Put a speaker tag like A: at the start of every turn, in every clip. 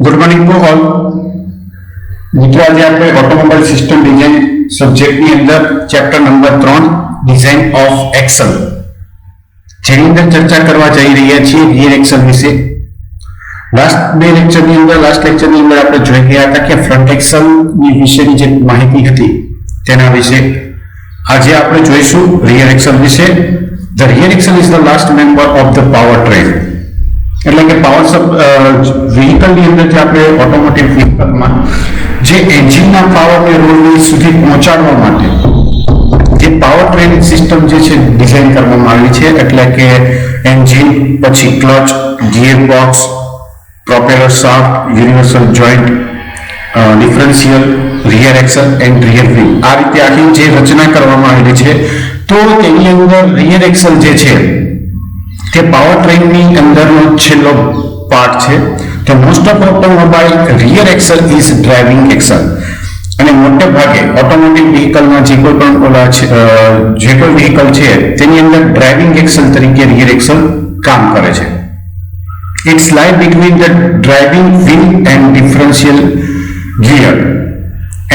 A: Good morning to all. મિત્રો આજે આપણે ઓટોમોબાઈલ સિસ્ટમ ડિઝાઇન સબ્જેક્ટની અંદર chapter number 3 design of Excel જેની અંદર ચર્ચા કરવા જઈ રહ્યા છીએ રિયર એક્સલ વિશે. લાસ્ટ લેક્ચરની અંદર આપણે જોઈ ગયા હતા કે ફ્રન્ટ એક્સલ ની વિશેની જે માહિતી હતી તેના વિશે. આજે આપણે જોઈશું રિયર એક્સલ વિશે. The rear Excel is the last member of the power train. એટલે કે પાવર વ્હીકલની અંદર જે આપણે ઓટોમોટિવ વ્હીકલમાં જે એન્જિનના પાવરને રોડ સુધી પહોંચાડવા માટે જે પાવર ટ્રેન સિસ્ટમ જે છે ડિઝાઇન કરવામાં આવી છે. એટલે કે એન્જિન, પછી clutch, gear box, propeller shaft, universal joint, differential, rear Excel and rear wheel, આ રીતે આખી જે રચના કરવામાં આવેલી છે. તો તેની અંદર રિયર એક્સલ જે છે તે પાવર ટ્રેનની અંદરનો છેલ્લો પાર્ટ છે. તો most of automobile rear Excel is driving Excel. અને મોટે ભાગે ઓટોમોટિવ વ્હીકલમાં જે કોઈ પણ જે કોઈ વ્હીકલ છે તેની અંદર ડ્રાઇવિંગ એક્સલ તરીકે રિયર એક્સલ કામ કરે છે. ઇટ્સ લાઈ between the driving wheel and differential gear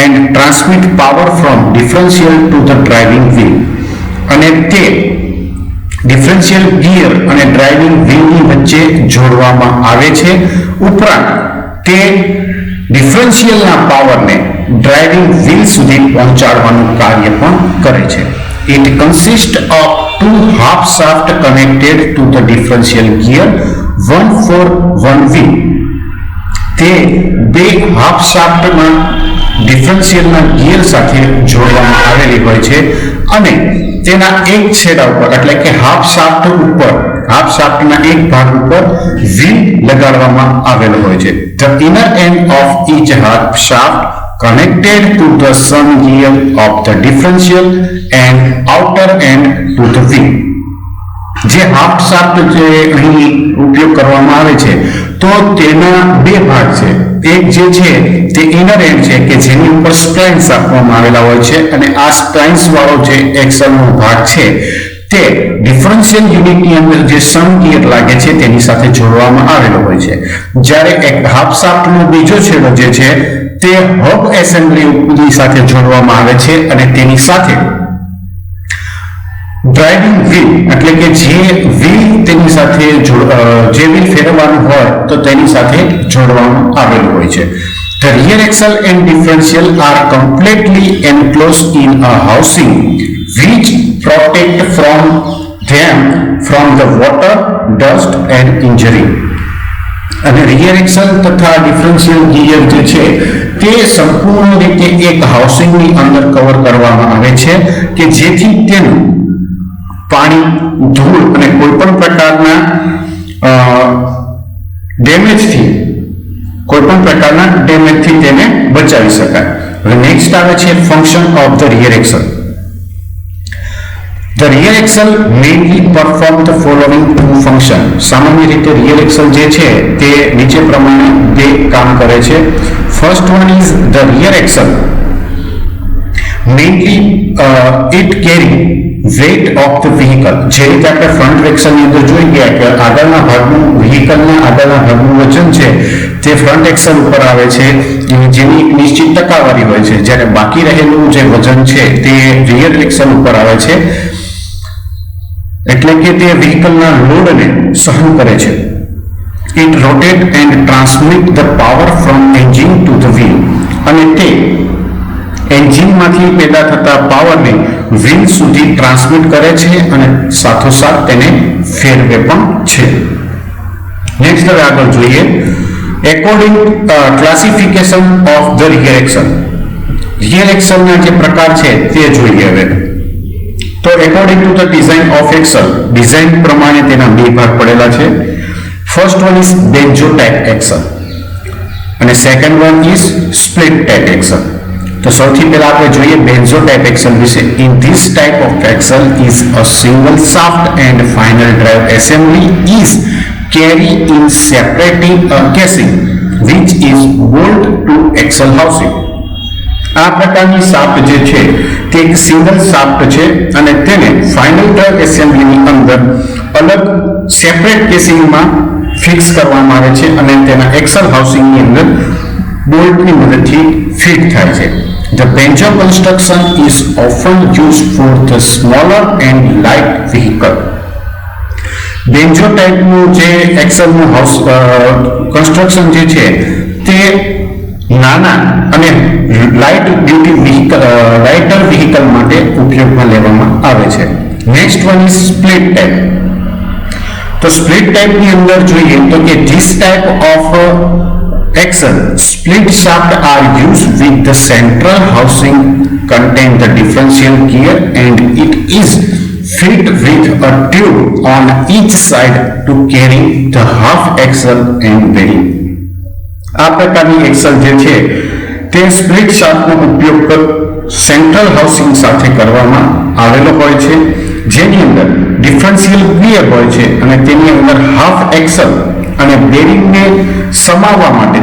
A: and transmit power from differential to the driving wheel. અને તે ડિફરન્શિયલ ગિયર અને ડ્રાઇવિંગ વ્હીલની વચ્ચે જોડવામાં આવે છે. ઉપરાંત તે ડિફરન્શિયલના પાવરને ડ્રાઇવિંગ વ્હીલ સુધી પહોંચાડવાનું કાર્ય પણ કરે છે. It consist of two half shaft connected to the differential gear, one for one wheel. તે બે હાફ શાફ્ટમાં ડિફરન્શિયલના ગિયર સાથે જોડવામાં આવેલી હોય છે અને તેના એક છેડા ઉપર એટલે કે હાફ શાફ્ટના એક ભાગ ઉપર વ્હીલ લગાડવામાં આવેલો હોય છે. The inner end of each half shaft connected to the sun gear of the differential and outer end to the wheel. જે હાફ શાફ્ટ જે અહીં ઉપયોગ કરવામાં આવે છે તો તેના બે ભાગ છે. એક જે છે તે ઇનર એન્ડ છે કે જેની ઉપર સ્પ્લાઇન્સ આપવામાં આવેલા હોય છે અને આ સ્પ્લાઇન્સ વાળો જે એક્સલનો ભાગ છે તે ડિફરન્શિયલ યુનિટની અંદર જે સન ગિયર લાગે છે તેની સાથે જોડવામાં આવેલો હોય છે. જ્યારે એક હાફ શાફ્ટનો બીજો છેડો જે છે તે હબ એસેમ્બલી સાથે જોડવામાં આવે છે અને તેની સાથે ડ્રાઇવિંગ વ્હીલ એટલે કે જે વ્હીલ તેની સાથે જે વ્હીલ ફેરવવાનું હોય તો તેની સાથે જોડવામાં આવેલું હોય છે. The rear axle and differential are completely enclosed in a housing which protect them from the water, dust and injury. અને રિયર એક્સલ તથા ડિફરન્શિયલ ગિયર જે છે તે સંપૂર્ણ રીતે એક હાઉસિંગની અંદર કવર કરવામાં આવે છે કે જેથી તેનું પાણી, ધૂળ અને કોઈ પણ પ્રકારના ડેમેજથી તેને બચાવી શકાય. હવે નેક્સ્ટ આવે છે function of the rear Excel. The rear axle mainly perform the following two function. સામાન્ય રીતે રિયર એક્સલ જે છે તે નીચે પ્રમાણે બે કામ કરે છે. First one is the rear axle mainly it carry weight of the vehicle. જે રીતે આપણે ફ્રન્ટ એક્સલની અંદર જોઈ ગયા કે આગળના ભાગનું વજન છે તે ફ્રન્ટ એક્સલ ઉપર આવે છે જેની એક નિશ્ચિત ટકાવારી હોય છે, જ્યારે બાકી રહેલું જે વજન છે તે રિયર એક્સલ ઉપર આવે છે. એટલે કે તે વ્હીકલના લોડને સહન કરે છે. It rotate and transmit the power from engine to the wheel. અને તે એન્જિનમાંથી પેદા થતા પાવરને વ્હીલ સુધી ટ્રાન્સમિટ કરે છે અને સાથોસાથ તેને ફેરવે પણ છે. નેક્સ્ટ હવે આગળ જોઈએ according classification of the rear axle. Rear એક્સલના જે પ્રકાર છે તે જોઈએ હવે. તો according to the design of axle, design પ્રમાણે તેના બે ભાગ પડેલા છે. First one is banjo type axle અને second one is split type axle. તો સૌથી પહેલા આપણે જોઈએ બેન્ઝો ટાઇપ એક્સલ વિશે. In this type of axle is a single shaft and final drive assembly is carry in separating a casing which is bolt to axle housing. આ પ્રકારની shaft જે છે તે એક સિંગલ શાફ્ટ છે અને તેને ફાઇનલ ડ્રાઇવ એસેમ્બલીની અંદર અલગ સેપરેટ કેસિંગમાં ફિક્સ કરવામાં આવે છે અને તેના એક્સલ હાઉસિંગની અંદર બોલ્ટની મદદથી ફિટ થાય છે. The benzo construction is often used for the smaller and light vehicle. Banjo ટાઈપનું જે એક્સલનું હાઉસ કન્સ્ટ્રક્શન જે છે તે નાના અને લાઇટર વ્હીકલ માટે ઉપયોગમાં લેવામાં આવે છે. Next one is split type. તો સ્પ્લિટ ટાઈપની અંદર જોઈએ તો કે this type of axle split shaft are used with the central housing contain the differential gear and it is fitted with a tube on each side to carry the half axle and bearing. આ પ્રકારની Excel જે છે તે split શાફ્ટનો ઉપયોગ central housing સાથે કરવામાં આવેલો હોય છે, જેની અંદર ડિફરન્શિયલ ગિયર હોય છે અને તેની અંદર હાફ એક્સલ અને બેરિંગને સમાવવા માટે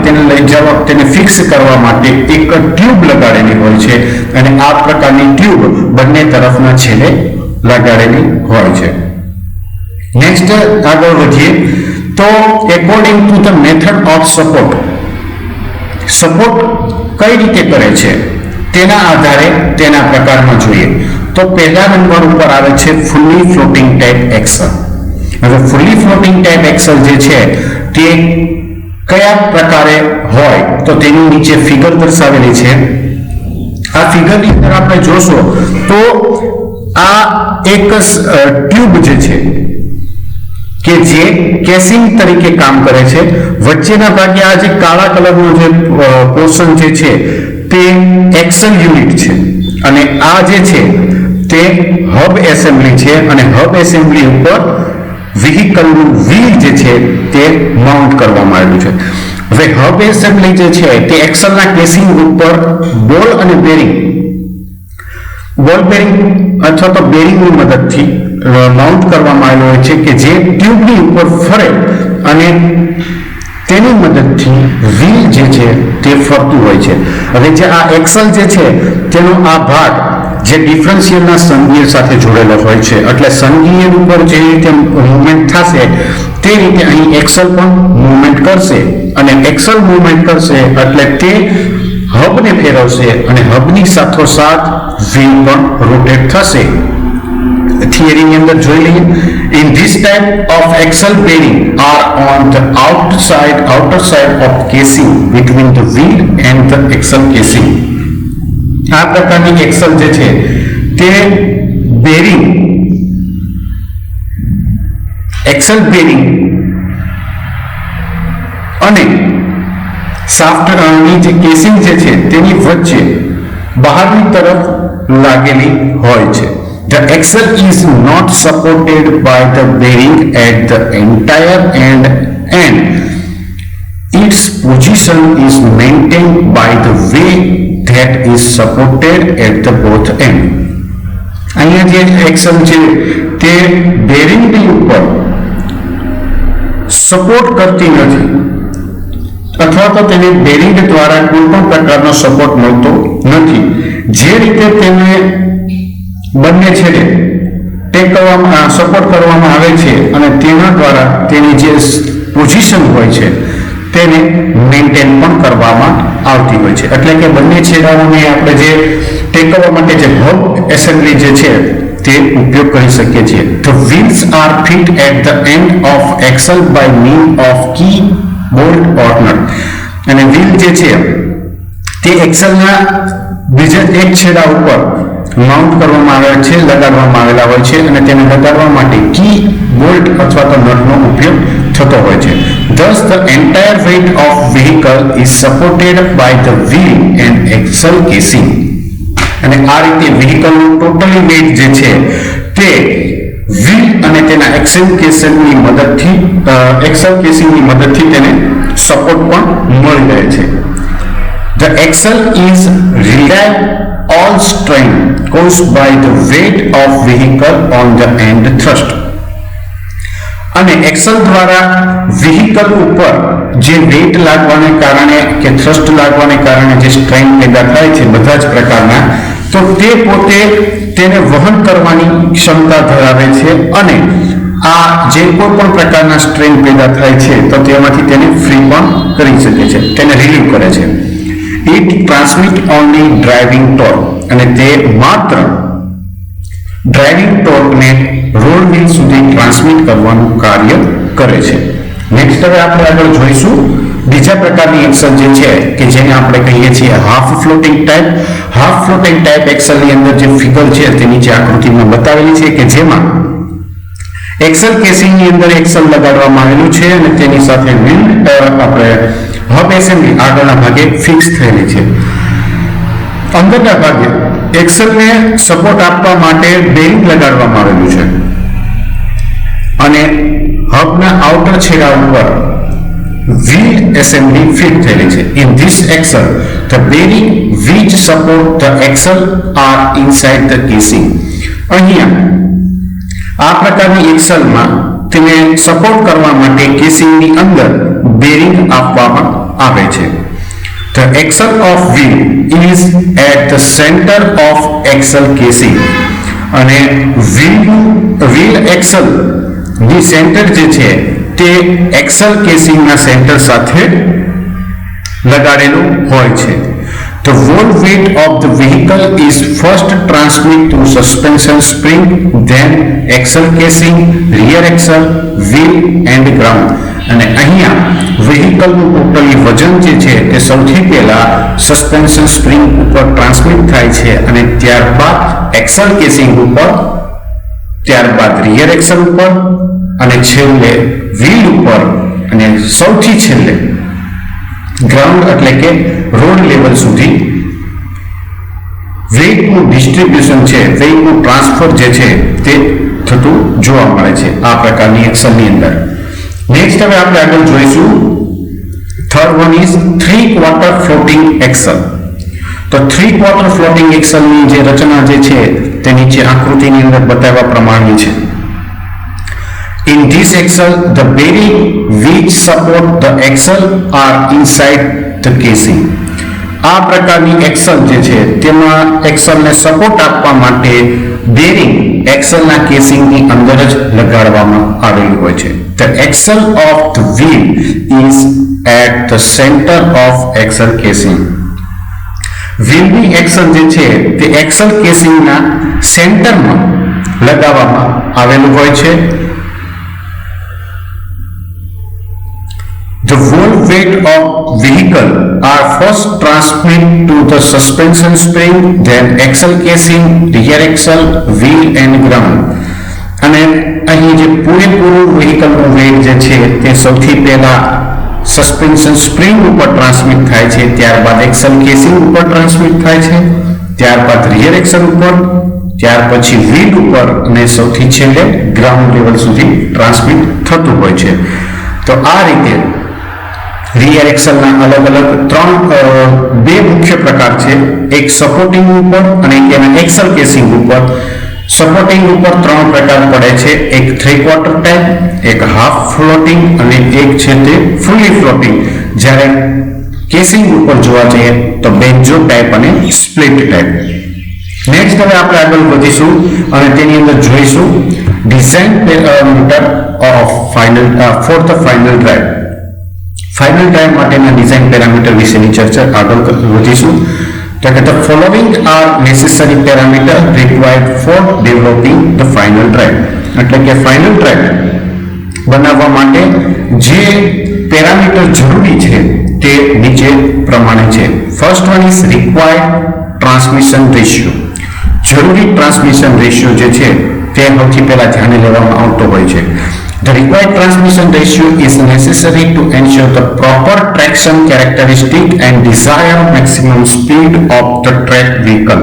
A: તેને ફિક્સ કરવા માટે એક ટ્યુબ લગાડેલી હોય છે અને આ પ્રકારની ટ્યુબ બંને તરફના છેડે લગાડેલી હોય છે. નેક્સ્ટ આગળ વધીએ તો according to the method of support કઈ રીતે કરે છે તેના આધારે તેના પ્રકારમાં જોઈએ તો પહેલા નંબર ઉપર આવે છે ફુલ્લી ફ્લોટિંગ ટાઈપ એક્સલ. હવે ફુલ્લી ફ્લોટિંગ ટાઈપ એક્સલ જે છે તે કયા પ્રકારે હોય તો તેની નીચે ફિગર દર્શાવેલી છે. આ ફિગરની અંદર આપણે જોશો તો આ એક ટ્યુબ જે છે કે જે કેસિંગ તરીકે કામ કરે છે. વચ્ચેના ભાગે આ જે કાળા કલરનો જે પોર્શન જે છે તે એક્સલ યુનિટ છે અને આ જે છે તે હબ એસેમ્બલી છે અને હબ એસેમ્બલી ઉપર વ્હીકલનું વ્હીલ જે છે તે માઉન્ટ કરવામાં આવ્યું છે. હવે હબ એસેમ્બલી જે છે તે એક્સલના કેસિંગ ઉપર બોલ બેરિંગ અથવા તો બેરિંગની મદદથી માઉન્ટ કરવામાં આવેલો હોય છે કે જે ટ્યુબની ઉપર ફરે અને તેની મદદથી વ્હીલ જે છે તે ફરતું હોય છે. હવે જે આ એક્સલ જે છે તેનો આ ભાગ જે ડિફરન્શિયલના સંગીય સાથે જોડેલો હોય છે એટલે સંગીય ઉપર જે રીતે મૂવમેન્ટ થશે તે રીતે અહીં એક્સલ પણ મૂવમેન્ટ કરશે અને એક્સલ મૂવમેન્ટ કરશે એટલે તે હબને ફેરવશે અને હબની સાથોસાથ વ્હીલ પણ રોટેટ થશે. થિયરીની અંદર જોઈ લઈએ. In this type of axle bearing are on the outer side of casing between the wheel and the axle casing. આ પ્રકારની એક્સલ જે છે તે બેરિંગ એક્સલ બેરિંગ અને શાફ્ટની જે કેસિંગ જે છે તેની વચ્ચે બહારની તરફ લાગેલી હોય છે. The axle is not supported by the bearing at the entire end and its position is maintained by the way that is supported at the both end. અહીંયા જે એક્સલ છે તે બેરિંગની ઉપર સપોર્ટ કરતી નથી અથવા તો તેને બેરિંગ દ્વારા કોઈ પણ પ્રકારનો સપોર્ટ મળતો નથી. જે રીતે તેને બંને છેડે સપોર્ટ કરવામાં આવે છે અને તેના દ્વારા તેની જે પોઝિશન હોય છે તેને મેન્ટેન પણ કરવામાં આવતી હોય છે. એટલે કે બંને છેડાઓને આપણે જે ટેકવવા માટે જે હબ એસેમ્બલી જે છે તે ઉપયોગ કરી શકીએ છીએ. The wheels are fit at the end of axle by means of key bolt or nut. અને વ્હીલ જે છે તે એક્સલના બીજા એક છેડા ઉપર માઉન્ટ કરવામાં આવેલા છે, લગાડવામાં આવેલા હોય છે અને તેને લગાડવા માટે કી બોલ્ટ અથવા તો નટનો ઉપયોગ થતો હોય છે. Thus the entire weight of vehicle is supported by the wheel and axle casing. અને આ રીતે વ્હીકલનું ટોટલી વેઇટ જે છે તે વ્હીલ અને તેના એક્સલ કેસિંગની મદદથી તેને સપોર્ટ પણ મળી રહે છે. The axle is relied all strain caused by the weight of vehicle on the end thrust. અને એક્સલ દ્વારા વ્હીકલ ઉપર જે વેઇટ લાગવાને કારણે કે થ્રસ્ટ લાગવાને કારણે જે સ્ટ્રેન પેદા થાય છે બધા જ પ્રકારના, તો તે પોતે તેને વહન કરવાની ક્ષમતા ધરાવે છે અને આ જે કોઈ પણ પ્રકારના સ્ટ્રેન પેદા થાય છે તો તેમાંથી તેને ફ્રી પણ કરી શકે છે, તેને રિલીવ કરે છે. It transmit only driving torque, અને તે માત્ર ડ્રાઇવિંગ ટોર્કને રોડ વ્હીલ સુધી ટ્રાન્સમિટ કરવાનું કાર્ય કરે છે. નેક્સ્ટ હવે આપણે આગળ જોઈશું બીજા પ્રકારની એક્સલ જે છે કે જેને આપણે કહીએ છીએ half floating type. Half floating type એક્સલની અંદર જે ફિગર છે તે નીચે આકૃતિમાં બતાવેલી છે કે જેમાં એક્સલ કેસિંગની અંદર એક્સલ લગાડવામાં આવેલું છે અને તેની સાથે વ્હીલ આપણે હબ એસેમ્બલી આગળના ભાગે ફિક્સ થયેલી છે. અંદરના ભાગે એક્સલને સપોર્ટ આપવા માટે બેરિંગ લગાડવામાં આવેલું છે અને હબના આઉટર છેડા ઉપર wheel assembly fit થયેલી છે. In this axle, the bearing which support the axle are inside the casing. અહીંયા આ પ્રકારની એક્સલમાં તેને સપોર્ટ કરવા માટે કેસિંગની અંદર બેરિંગ આપવામાં આવે છે. The axle of wheel is at the center of axle casing. અને wheel axle ની સેન્ટર જે છે તે એક્સલ કેસિંગના સેન્ટર સાથે લગાડેલું હોય છે. The whole weight of the vehicle is first transmitted through suspension spring, then axle casing, rear axle, wheel and ground. અને અહીંયા વેહિકલનું ટોટલી વજન જે છે તે સૌથી પહેલા સસ્પેન્શન સ્પ્રિંગ ઉપર ટ્રાન્સમિટ થાય છે અને ત્યારબાદ એક્સલ કેસિંગ ઉપર, ત્યારબાદ રિયર એક્સલ ઉપર અને છેલ્લે વ્હીલ ઉપર અને સૌથી છેલ્લે ગ્રાઉન્ડ એટલે કે રોડ લેવલ સુધી વેઇટનું ડિસ્ટ્રીબ્યુશન છે, વેઇટનું ટ્રાન્સફર જે છે તે થતું જોવા મળે છે આ પ્રકારની એક્સલની અંદર. નેક્સ્ટ હવે આપણે આગળ જોઈશું third one is 3/4 floating Excel. તો 3/4 ફ્લોટિંગ એક્સલની જે રચના જે છે તે નીચે આકૃતિની અંદર બતાવ્યા પ્રમાણે છે. In this axle, the bearing which support the axle are inside the casing. આ પ્રકારની એક્સલ જે છે તેમાં એક્સલને સપોર્ટ આપવા માટે બેરિંગ એક્સલના કેસિંગની અંદર જ લગાડવામાં આવેલું હોય છે. The axle of the wheel is at the center of axle casing. વ્હીલની એક્સલ જે છે તે એક્સલ કેસિંગના સેન્ટરમાં લગાવવામાં આવેલું હોય છે. The whole weight of vehicle are first transmitted to the suspension spring, then axle casing, rear axle, wheel and ground. અને અહીં જે પૂરેપૂરું વ્હીકલનું વેઇટ જે છે તે સૌથી પહેલા સસ્પેન્શન સ્પ્રિંગ ઉપર ટ્રાન્સમિટ થાય છે, ત્યારબાદ એક્સલ કેસિંગ ઉપર ટ્રાન્સમિટ થાય છે, ત્યારબાદ રિયર એક્સલ ઉપર, ત્યાર પછી વ્હીલ ઉપર અને સૌથી છેલ્લે ગ્રાઉન્ડ લેવલ સુધી ટ્રાન્સમિટ થતું હોય છે. તો આ રીતે રિયર એક્સલના અલગ અલગ બે મુખ્ય પ્રકાર છે, એક સપોર્ટિંગ ઉપર અને એક એના એક્સલ કેસિંગ ઉપર. સપોર્ટિંગ ઉપર 3 પ્રકાર પડે છે, એક 3/4 ટાઈપ, એક હાફ ફ્લોટિંગ અને એક છે તે ફૂલી ફ્લોટિંગ. જ્યારે કેસિંગ ઉપર જોવા જઈએ તો બેન્જો ટાઈપ અને સ્પ્લિટ ટાઈપ. નેક્સ્ટ હવે આપણે આગળ વધીશું અને તેની અંદર જોઈશું design parameter of for the final drive. Final drive માટેના ડિઝાઇન પેરામીટર વિશેની ચર્ચા આગળ વધીશું. તો કે the following are necessary parameter required for developing the final drive. એટલે કે ફાઇનલ ડ્રાઈવ બનાવવા માટે જે પેરામીટર જરૂરી છે તે નીચે પ્રમાણે છે. First one is required transmission ratio. જરૂરી ટ્રાન્સમિશન રેશિયો જે છે તે સૌથી પહેલા ધ્યાને લેવામાં આવતો હોય છે. The required transmission ratio is necessary to ensure the proper traction characteristic and desired maximum speed of the tracked vehicle.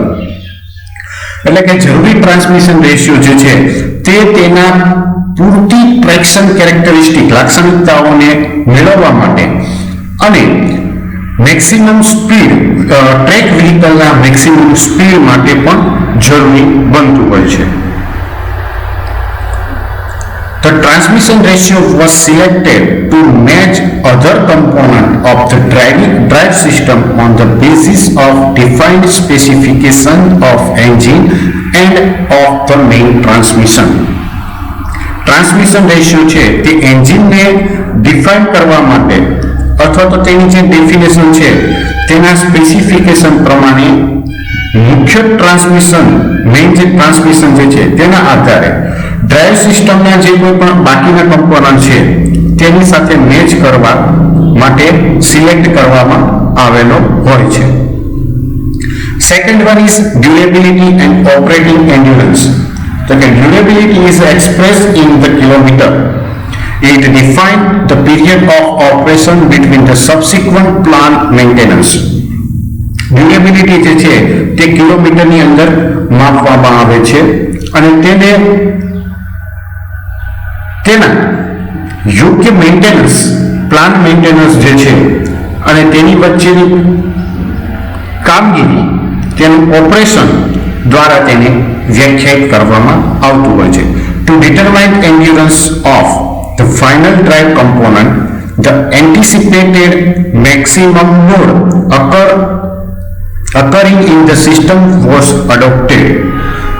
A: એટલે કે જરૂરી ટ્રાન્સમિશન રેશિયો જે છે તે તેના પૂરતી ટ્રેક્શન કેરેક્ટરિસ્ટિક લાક્ષણિકતાઓને મેળવવા માટે અને મેક્સિમમ સ્પીડ ટ્રેક વ્હીકલના મેક્સિમમ સ્પીડ માટે પણ જરૂરી બનતું હોય છે. The transmission ratio was selected to match other component of the drive system on the basis of defined specification of engine and of the main transmission. Transmission ratio છે તે એન્જિનને define કરવા માટે અથવા તો તેની જે ડેફિનેશન છે તેના સ્પેસિફિકેશન પ્રમાણે મુખ્ય ટ્રાન્સમિશન મેઇન જે ટ્રાન્સમિશન જે છે તેના આધારે ડ્રાઇવ સિસ્ટમના જે કોઈ પણ બાકીના કમ્પોનન્ટ છે તેની સાથે મેચ કરવા માટે સિલેક્ટ કરવામાં આવેલો હોય છે. Second one is durability and operating endurance. તો કે durability is expressed in the kilometre. It defines the period of operation between the subsequent plant maintenance. Durability જે છે તે કિલોમીટરની અંદર માપવામાં આવે છે અને તેના યોગ્ય મેન્ટેનન્સ પ્લાન્ટ મેન્ટેનન્સ જે છે અને તેની વચ્ચેની કામગીરી તેનું ઓપરેશન દ્વારા તેને વ્યાખ્યાયિત કરવામાં આવતું હોય છે. Two determine endurance of the final drive component, the anticipated maximum load occurring in the system was adopted.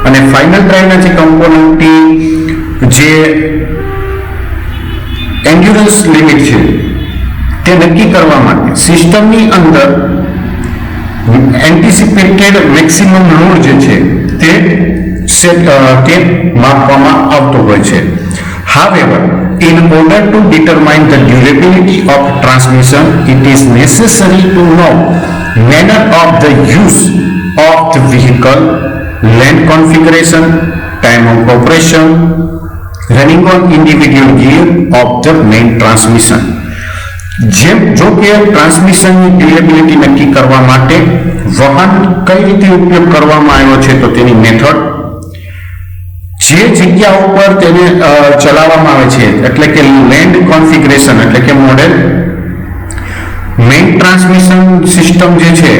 A: અને ફાઇનલ ડ્રાઈવના જે કમ્પોનન્ટની જે એન્ડ્યુરન્સ લિમિટ છે તે નક્કી કરવા માટે સિસ્ટમની અંદર એન્ટિસિપેટેડ મેક્સિમમ લોડ જે છે તે માપવામાં આવતો હોય છે. However, in order to determine the durability of transmission, it is necessary to know manner of the use of the vehicle, land configuration, time of operation, running on individual gear of the main transmission. જો કે ટ્રાન્સમિશનની durability નક્કી કરવા માટે વાહન કઈ રીતે ઉપયોગ કરવામાં આવ્યો છે તો તેની મેથડ, જે જગ્યા ઉપર તેને ચલાવવામાં આવે છે એટલે કે લેન્ડ કોન્ફિગરેશન એટલે કે મોડેલ, મેઇન ટ્રાન્સમિશન સિસ્ટમ જે છે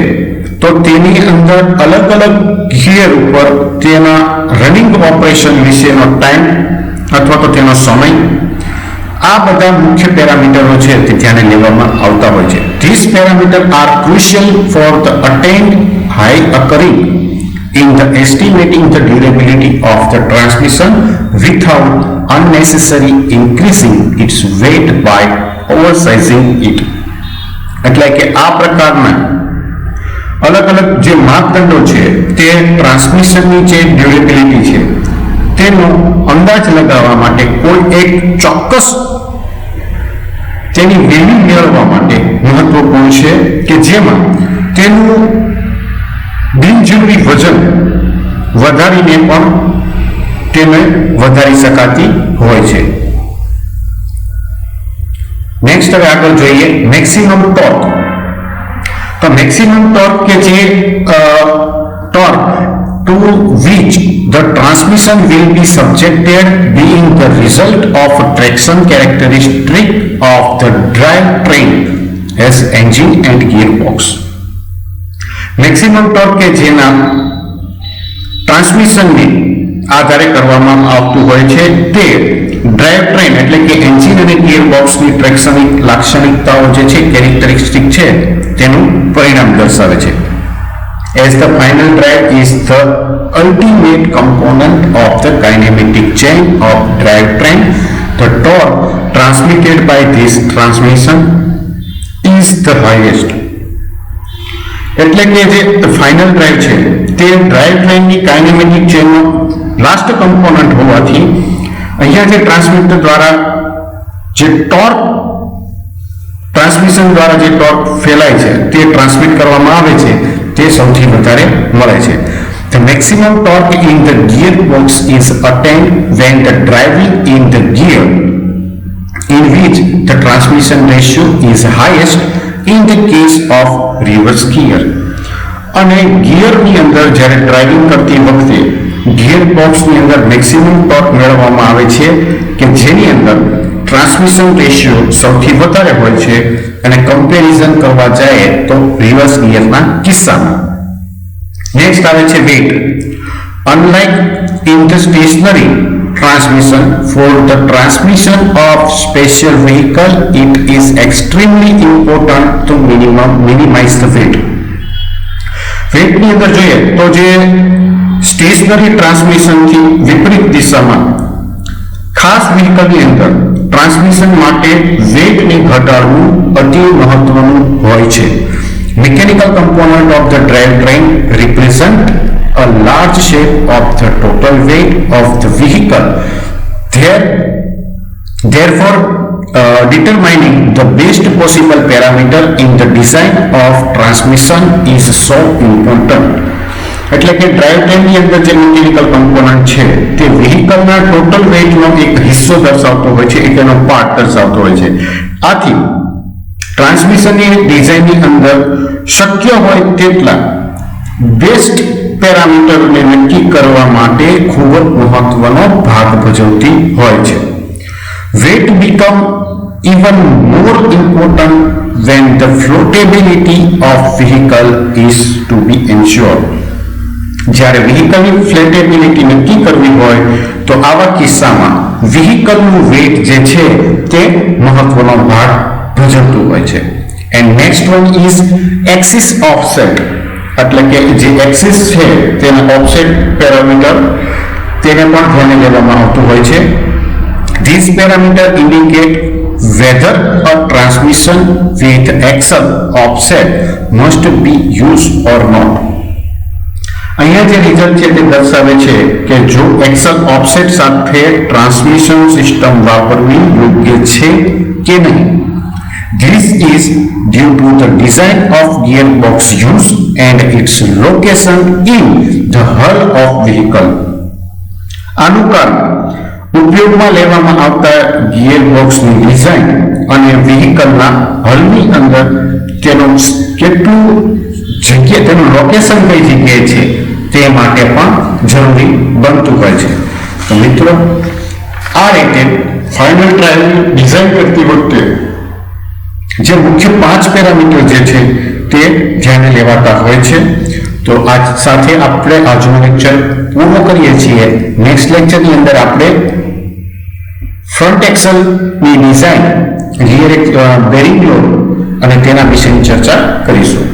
A: તો તેની અંદર અલગ અલગ ગિયર ઉપર તેના રનિંગ ઓપરેશન વિશેનો ટાઈમ અથવા તો તેનો સમય, આ બધા મુખ્ય પેરામીટરો છે તે ધ્યાને લેવામાં આવતા હોય છે. This parameter are crucial for the attend high occurring in the estimating the durability of the transmission without unnecessary increasing its weight by oversizing it. એટલે કે આ પ્રકારના અલગ અલગ જે માપદંડો છે તે ટ્રાન્સમિશનની જે ડ્યુરેબિલિટી છે તેનો અંદાજ લગાવવા માટે કોઈ એક ચોક્કસ તેની વેલ્યુ મેળવવા માટે મહત્વપૂર્ણ છે કે જેમાં તેનું બિનજરૂરી વજન વધારીને પણ તેને વધારી શકાતી હોય છે. નેક્સ્ટ હવે આગળ જોઈએ મેક્સિમમ ટોર્ક. તો મેક્સિમમ ટોર્ક કે જે torque to which the transmission will be subjected being the result of traction characteristic of the drivetrain as engine and gearbox. Maximum torque કે જેના ટ્રાન્સમિશનને આધારે કરવામાં આવતું હોય છે તે ડ્રાઈવ ટ્રેન એટલે કે એન્જિન અને ગિયરબોક્સની ટ્રેક્શનિક લાક્ષણિકતાઓ જે છે કેરેક્ટરિસ્ટિક છે તેનું પરિણામ દર્શાવે છે. As the final drive is the ultimate component of the kinematic chain of drivetrain, the torque transmitted by this transmission is the highest. એટલે કે જે ફાઇનલ ડ્રાઈવ છે તે ડ્રાઈવ ટ્રેનની કાઇનેમેટિક ચેનનો લાસ્ટ કમ્પોનન્ટ હોવાથી અહીંયા જે ટ્રાન્સમિટર દ્વારા જે ટોર્ક ટ્રાન્સમિશન દ્વારા જે ટોર્ક ફેલાય છે તે ટ્રાન્સમિટ કરવામાં આવે છે તે સૌથી વધારે મળે છે. The maximum torque in the gearbox is attained when the driving in the gear in which the transmission ratio is highest in the case of reverse gear. અને ગિયરની અંદર જ્યારે ડ્રાઇવિંગ કરતી વખતે ગિયર બોક્સની અંદર મેક્સિમમ ટોર્ક મેળવવામાં આવે છે કે જેની અંદર ટ્રાન્સમિશન રેશિયો સૌથી વધારે હોય છે અને કમ્પેરિઝન કરવા જાય તો રિવર્સ ગિયરના કિસ્સામાં. નેક્સ્ટ આવે છે weight. Unlike in the stationary transmission, for the transmission of special vehicle it is extremely important to minimize the weight. Weight ની અંદર જોઈએ તો જે સ્ટેશનરી ટ્રાન્સમિશન થી વિપરીત દિશામાં ખાસ વ્હીકલની અંદર ટ્રાન્સમિશન માટે વેગને ઘટાડવું અતિ મહત્વનું હોય છે. Mechanical component of the drivetrain represent a large share of the total weight of the vehicle. Therefore, determining the best possible parameter in the design of transmission is so important. એટલે કે drive ટ્રેનની અંદર જે mechanical component છે તે વ્હીકલના total વેઇટનો એક હિસ્સો દર્શાવતો હોય છે, એક એનો પાર્ટ દર્શાવતો હોય છે. આથી ટ્રાન્સમિશનની ડિઝાઇનની અંદર શક્ય હોય તેટલા બેસ્ટ પેરામીટરને નક્કી કરવા માટે ખૂબ જ મહત્વનો ભાગ ભજવતી હોય છે. Weight become even more important when the floatability of vehicle is to be ensured. જ્યારે વ્હીકલની ફ્લેટેબિલિટી નક્કી કરવી હોય તો આવા કિસ્સામાં વ્હીકલનું વેઇટ જે છે તે મહત્વનો ભાગ ભજવતું હોય છે. And next one is axis offset, એટલે કે જે એક્સિસ છે તેના ઓફસેટ પેરામીટર તેને પણ ધ્યાને લેવામાં આવતું હોય છે. These parameters indicate whether a transmission with axle offset must be used or not. અહીંયા જે રિઝલ્ટ છે તે દર્શાવે છે કે જો એક્સલ ઓફસેટ સાથે ટ્રાન્સમિશન સિસ્ટમ વાપરવી યોગ્ય છે કે નહીં. This is due to the design of gearbox use and its location in the hull of vehicle. આનું કારણ ઉપયોગમાં લેવામાં આવતા ગિયરબોક્સની ડિઝાઇન અને વ્હીકલના હલની અંદર તેનું કેટલું જગ્યા, તેનું લોકેશન કઈ જગ્યાએ છે તે માટે પણ જરૂરી બનતું હોય છે. તો મિત્રો, આ રીતે ફાઇનલ ટ્રાયલ ડિઝાઇન કરતી વખતે જે મુખ્ય 5 પેરામીટર જે છે તે ધ્યાને લેવાતા હોય છે. તો આજ સાથે આપણે આજનું લેક્ચર પૂર્ણ કરીએ છીએ. નેક્સ્ટ લેક્ચરની અંદર આપણે ફ્રન્ટ એક્સલની ડિઝાઇન, રિયર બેરિંગ લોડ અને તેના વિશેની ચર્ચા કરીશું.